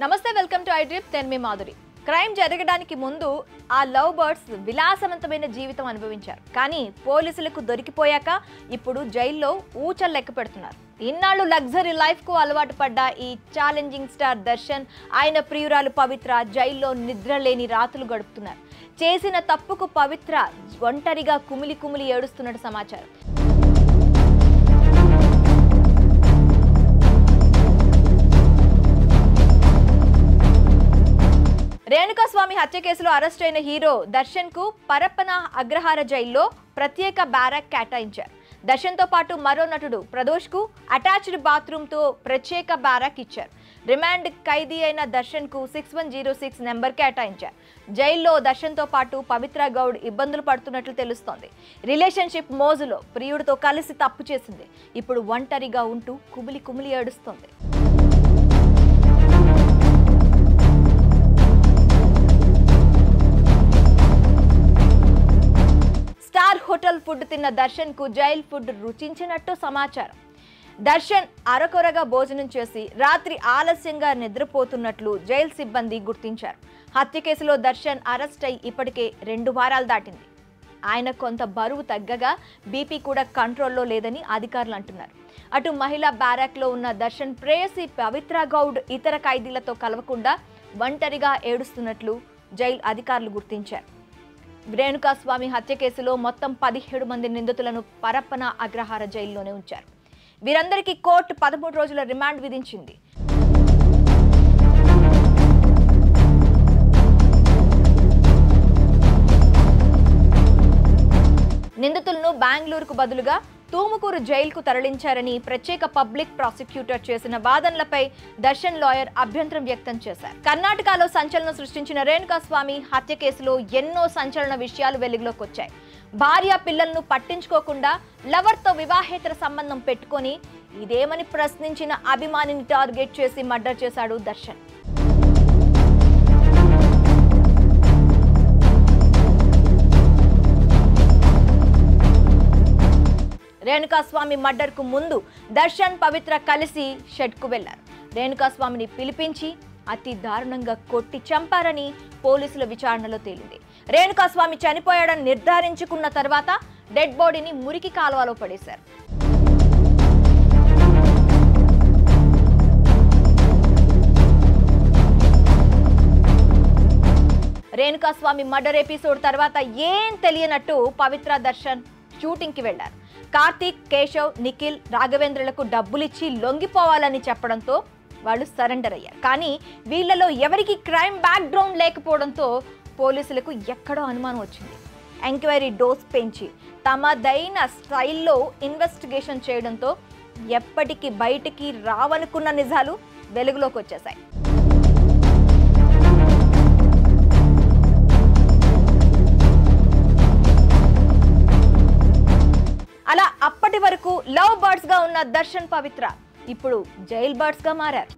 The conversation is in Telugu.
నమస్తే వెల్కమ్ టు ఐడ్రిప్ నేను మీ మాధురి. క్రైమ్ జరగడానికి ముందు ఆ లవ్ బర్డ్స్ విలాసవంతమైన జీవితం అనుభవించారు. కానీ పోలీసులకు దొరికిపోయాక ఇప్పుడు జైల్లో ఊచలు లెక్క పెడుతున్నారు. ఇన్నాళ్ళు లగ్జరీ లైఫ్ కు అలవాటు పడ్డ ఈ ఛాలెంజింగ్ స్టార్ దర్శన్, ఆయన ప్రియురాలు పవిత్ర జైల్లో నిద్రలేని రాత్రులు గడుపుతున్నారు. చేసిన తప్పుకు పవిత్ర ఒంటరిగా కుమిలి కుమిలి ఏడుస్తున్నట్టు సమాచారం. రేణుకాస్వామి హత్య కేసులో అరెస్ట్ అయిన హీరో దర్శన్ కు పరప్పన అగ్రహార జైల్లో ప్రత్యేక బ్యారక్ కేటాయించారు. దర్శన్ తో పాటు మరో నటుడు ప్రదోష్ కు అటాచ్డ్ బాత్రూమ్ తో ప్రత్యేక బ్యారక్ ఇచ్చారు. రిమాండ్ ఖైదీ అయిన దర్శన్ కు 6106 నెంబర్ కేటాయించారు. జైల్లో దర్శన్ తో పాటు పవిత్ర గౌడ్ ఇబ్బందులు పడుతున్నట్లు తెలుస్తోంది. రిలేషన్షిప్ మోజులో ప్రియుడితో కలిసి తప్పు చేసింది. ఇప్పుడు ఒంటరిగా ఉంటూ కుమిలి కుమిలి ఏడుస్తోంది. స్టార్ హోటల్ ఫుడ్ తిన్న దర్శన్ కు జైల్ ఫుడ్ రుచించినట్టు సమాచారం. దర్శన్ అరకొరగా భోజనం చేసి రాత్రి ఆలస్యంగా నిద్రపోతున్నట్లు జైలు సిబ్బంది గుర్తించారు. హత్య కేసులో దర్శన్ అరెస్ట్ అయి ఇప్పటికే 2 వారాలు దాటింది. ఆయన కొంత బరువు తగ్గగా బీపీ కూడా కంట్రోల్లో లేదని అధికారులు అంటున్నారు. అటు మహిళా బ్యారాక్ లో ఉన్న దర్శన్ ప్రేయసి పవిత్ర గౌడ్ ఇతర ఖైదీలతో కలవకుండా ఒంటరిగా ఏడుస్తున్నట్లు జైలు అధికారులు గుర్తించారు. రేణుకాస్వామి హత్య కేసులో మొత్తం 17 మంది నిందితులను పరప్పన అగ్రహార జైల్లోనే ఉంచారు. వీరందరికీ కోర్టు 13 రోజుల రిమాండ్ విధించింది. నిందితులను బెంగళూరుకు బదులుగా తూముకూరు జైలుకు తరలించారని ప్రత్యేక పబ్లిక్ ప్రాసిక్యూటర్ చేసిన వాదనలపై దర్శన్ లాయర్ అభ్యంతరం వ్యక్తం చేశారు. కర్ణాటకలో సంచలనం సృష్టించిన రేణుకాస్వామి హత్య కేసులో ఎన్నో సంచలన విషయాలు వెలుగులోకి వచ్చాయి. భార్య పిల్లలను పట్టించుకోకుండా లవర్తో వివాహేతర సంబంధం పెట్టుకొని ఇదేమని ప్రశ్నించిన అభిమానిని టార్గెట్ చేసి మర్డర్ చేశాడు దర్శన్. రేణుకాస్వామి మర్డర్ కు ముందు దర్శన్ పవిత్ర కలిసి షెడ్ కు వెళ్లారు. రేణుకాస్వామిని పిలిపించి అతి దారుణంగా కొట్టి చంపారని పోలీసుల విచారణలో తేలింది. రేణుకాస్వామి చనిపోయాడని నిర్ధారించుకున్న తర్వాత డెడ్ బాడీని మురికి కాలువలో పడేశారు. రేణుకాస్వామి మర్డర్ ఎపిసోడ్ తర్వాత ఏం తెలియనట్టు పవిత్ర దర్శన్ షూటింగ్ కి వెళ్లారు. కార్తీక్, కేశవ్, నిఖిల్, రాఘవేంద్రలకు డబ్బులిచ్చి లొంగిపోవాలని చెప్పడంతో వాళ్ళు సరెండర్ అయ్యారు. కానీ వీళ్లలో ఎవరికి క్రైమ్ బ్యాక్ గ్రౌండ్ లేకపోవడంతో పోలీసులకు ఎక్కడో అనుమానం వచ్చింది. ఎంక్వైరీ డోస్ పెంచి తమదైన స్టైల్లో ఇన్వెస్టిగేషన్ చేయడంతో ఎప్పటికీ బయటికి రావనుకున్న నిజాలు వెలుగులోకి వచ్చేశాయి. అలా అప్పటి వరకు లవ్ బర్డ్స్ గా ఉన్న దర్శన్, పవిత్ర ఇప్పుడు జైల్ బర్డ్స్ గా మారారు.